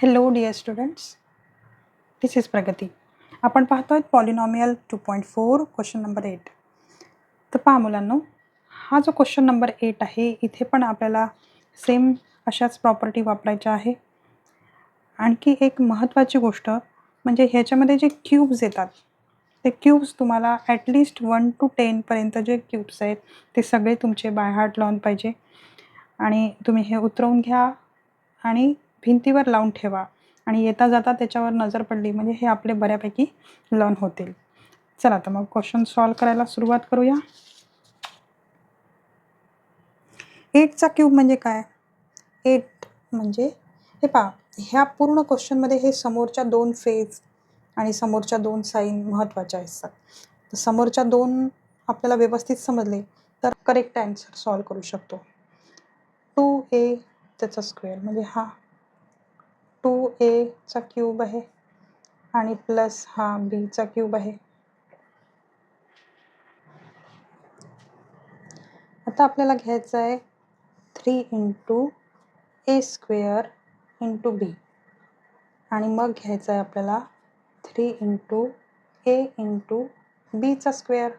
Hello dear students, this is Pragati. आपण पाहतोय polynomial 2.4 question number 8. तर पहा मुलांनो, हा जो क्वेश्चन नंबर 8 आहे इथे पण आपल्याला सेम अशाच प्रॉपर्टी वापरायच्या आहे. आणखी एक महत्त्वाची गोष्ट म्हणजे ह्याच्यामध्ये जे क्यूब्स येतात ते क्यूब्स तुम्हाला ॲटलिस्ट 1 to 10 पर्यंत जे क्यूब्स आहेत ते सगळे तुमचे बाय हार्ट लावून पाहिजे आणि तुम्ही हे उतरवून घ्या आणि भिंतीवर लावून ठेवा आणि येता जाता त्याच्यावर नजर पडली म्हणजे हे आपले बऱ्यापैकी लर्न होतील. चला तर मग क्वेश्चन सॉल्व करायला सुरुवात करूया. 8चा क्यूब म्हणजे काय? 8 म्हणजे हे पहा, ह्या पूर्ण क्वेश्चनमध्ये हे समोरच्या 2 फेज आणि समोरच्या 2 साईन महत्त्वाच्या असतात. तर समोरच्या 2 आपल्याला व्यवस्थित समजले तर करेक्ट आन्सर सॉल्व करू शकतो. 2a त्याचा स्क्वेअर म्हणजे हा 2aचा क्यूब आहे आणि प्लस हा bचा क्यूब आहे. आता आपल्याला घ्यायचं आहे 3 into a square into b आणि मग घ्यायचं आहे आपल्याला 3 into a into bचा स्क्वेअर,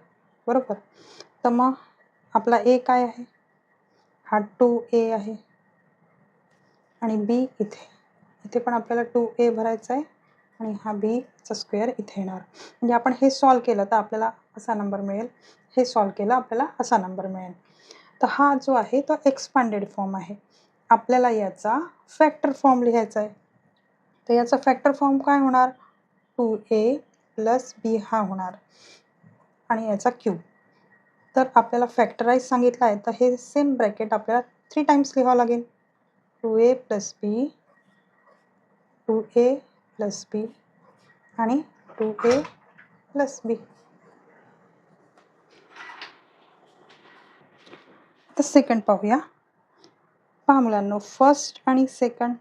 बरोबर. तर मग आपला a काय आहे? हा 2a आहे आणि b इथे पण आपल्याला 2a भरायचा आहे आणि हा bचा स्क्वेअर इथे येणार. म्हणजे आपण हे सॉल्व केलं तर आपल्याला असा नंबर मिळेल, हे सॉल्व केलं आपल्याला असा नंबर मिळेल. तर हा जो आहे तो एक्सपांडेड फॉर्म आहे. आपल्याला याचा फॅक्टर फॉर्म लिहायचा आहे. तर याचा फॅक्टर फॉर्म काय होणार? 2a प्लस b हा होणार आणि याचा क्यूब. तर आपल्याला फॅक्टराईज सांगितलं आहे तर हे सेम ब्रॅकेट आपल्याला 3 टाइम्स लिहावं लागेल. 2a plus b, 2a plus b आणि 2a प्लस b. आता सेकंड पाहूया. पहा मुलांनो, फर्स्ट आणि सेकंड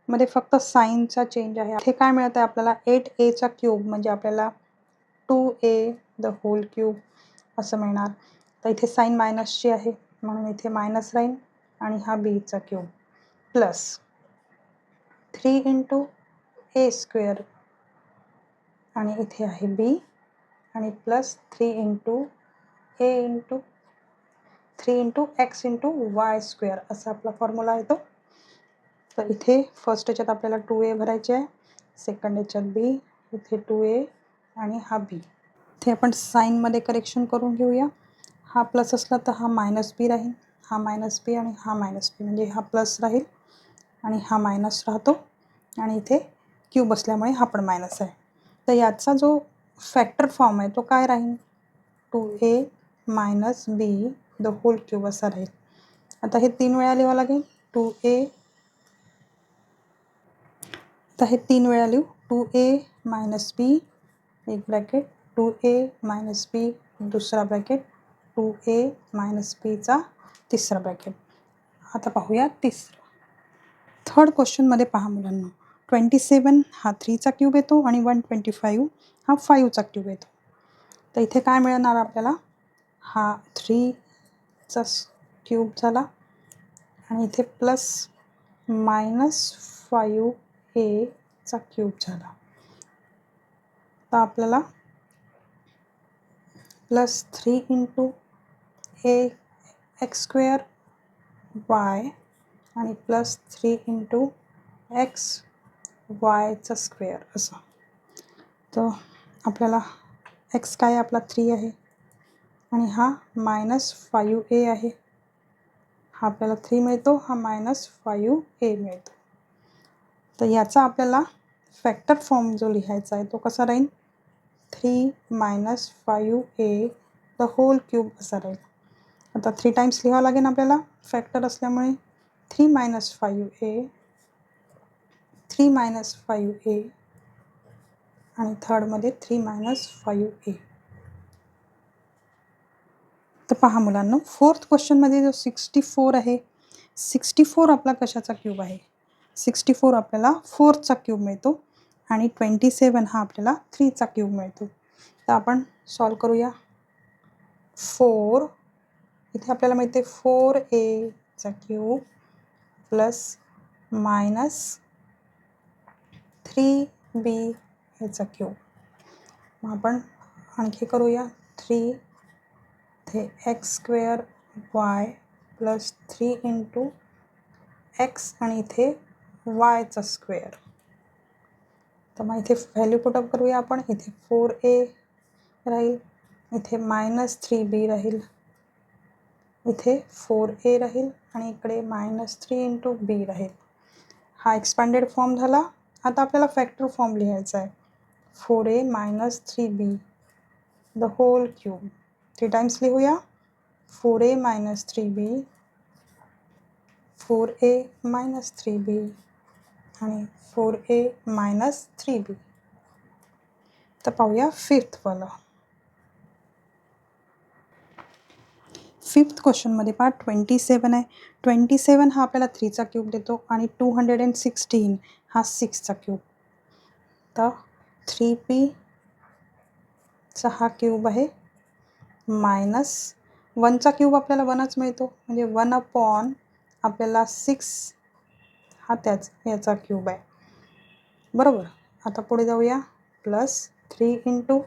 मध्ये फक्त साईनचा चेंज आहे. हे काय मिळत आहे आपल्याला? 8aचा क्यूब म्हणजे आपल्याला 2a द होल क्यूब असं मिळणार. तर इथे साईन मायनसची आहे म्हणून इथे मायनस राहील आणि हा bचा cube plus 3 into a square आणि इथे आहे b आणि plus 3 into a into 3 into x into y square असा आपला फॉर्म्युला येतो. तर इथे फर्स्ट याच्यात आपल्याला 2a भरायचे आहे, सेकंड याच्यात b, इथे 2a आणि हा b. इथे आपण साईनमध्ये करेक्शन करून घेऊया. हा प्लस असला तर हा मायनस बी राहील, हा मायनस बी आणि हा मायनस बी म्हणजे हा प्लस राहील आणि हा मायनस राहतो आणि इथे क्यूब असल्यामुळे हा पण मायनस आहे. तर याचा जो फॅक्टर फॉर्म आहे तो काय राहील? 2a minus b the whole cube असा राहील. आता हे 3 वेळा लिहावं लागेल. 2a, आता हे 3 वेळा लिहू. 2a मायनस b एक ब्रॅकेट, 2a मायनस b दुसरा ब्रॅकेट, 2a मायनस bचा तिसरा ब्रॅकेट. आता पाहूया तिसरं. थर्ड क्वेश्चनमध्ये पहा मुलांनो, 27 हा 3चा क्यूब येतो आणि 125 हा 5चा क्यूब येतो. तर इथे काय मिळणार आपल्याला? हा 3चा क्यूब झाला आणि इथे प्लस मायनस 5aचा क्यूब झाला. तर आपल्याला plus 3 into a x square y आणि प्लस 3 into x yचा स्क्वेअर असं. तर आपल्याला x काय आपला 3 आहे आणि हा मायनस 5a आहे. हा आपल्याला 3 मिळतो, हा मायनस 5a मिळतो. तर याचा आपल्याला फॅक्टर फॉर्म जो लिहायचा आहे तो कसा राहील? 3 minus 5a the whole cube असा राहील. आता 3 टाइम्स लिहावं लागेल आपल्याला फॅक्टर असल्यामुळे. 3 मायनस 5a, 3 मायनस 5a आणि थर्डमध्ये 3 मायनस 5a. तर पहा मुलांनो, फोर्थ क्वेश्चनमध्ये जो 64 आहे, 64 आपला कशाचा क्यूब आहे? 64 आपल्याला 4चा क्यूब मिळतो आणि 27 हा आपल्याला 3चा क्यूब मिळतो. तर आपण सॉल्व करूया. 4 इथे आपल्याला मिळते 4aचा क्यूब प्लस मायनस 3b याचा क्यूब. मग आपण आणखी करूया. 3 इथे x square Y plus 3 into x आणि इथे वायचा स्क्वेअर. तर मग इथे व्हॅल्यू पुटअप करूया आपण. इथे 4a राहील, इथे -3b राहील, इथे 4a राहील आणि इकडे -3 इंटू b राहील. हा एक्सपांडेड फॉर्म झाला. आता आपल्याला फॅक्टर फॉर्म लिहायचा आहे. 4a - 3b the whole cube. 3 times लिहूया. 4a - 3b, 4a - 3b आणि 4a - 3b. तर पाहूया फिफ्थवाला. फिफ्थ क्वेश्चनमध्ये पहा 27 आहे. 27 हा आपल्याला 3चा क्यूब देतो आणि 216 हा 6चा क्यूब. तर 3p चा हा क्यूब आहे -1चा क्यूब आपल्याला 1च मिळतो, म्हणजे 1/, आपल्याला 6 हा याचा क्यूब आहे. बरोबर. आता पुढे जाऊया. Plus 3 into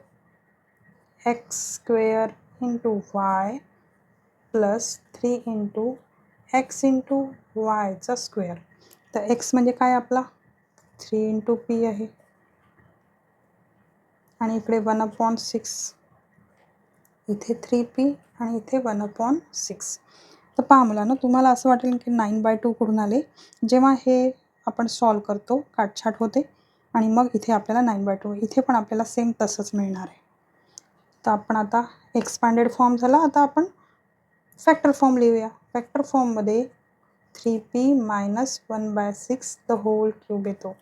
x square into y plus 3 into x into वायचा स्क्वेअर. तर एक्स म्हणजे काय आपला 3 इंटू पी आहे आणि इकडे 1/6, इथे 3p आणि इथे 1/6. तर पहा मुलांनो, तुम्हाला असं वाटेल की 9/2 कुठून आले. जेव्हा हे आपण सॉल्व करतो काटछाट होते आणि मग इथे आपल्याला 9/2, इथे पण आपल्याला सेम तसंच मिळणार आहे. तर आपण आता एक्सपांडेड फॉर्म झाला. आता आपण फॅक्टर फॉर्म लिहूया. फॅक्टर फॉर्ममध्ये 3p - 1/6 द होल क्यूब येतो.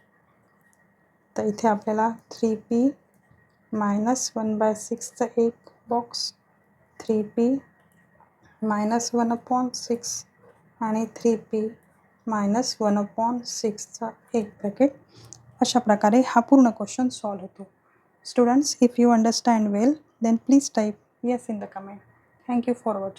तर इथे आपल्याला 3p - 1/6चा एक बॉक्स, 3p - 1/6 आणि 3p - 1/6चा एक ब्रॅकेट. अशा प्रकारे हा पूर्ण क्वेश्चन सॉल्व होतो. Students, if you understand well, then please type yes in the comment. Thank you for watching.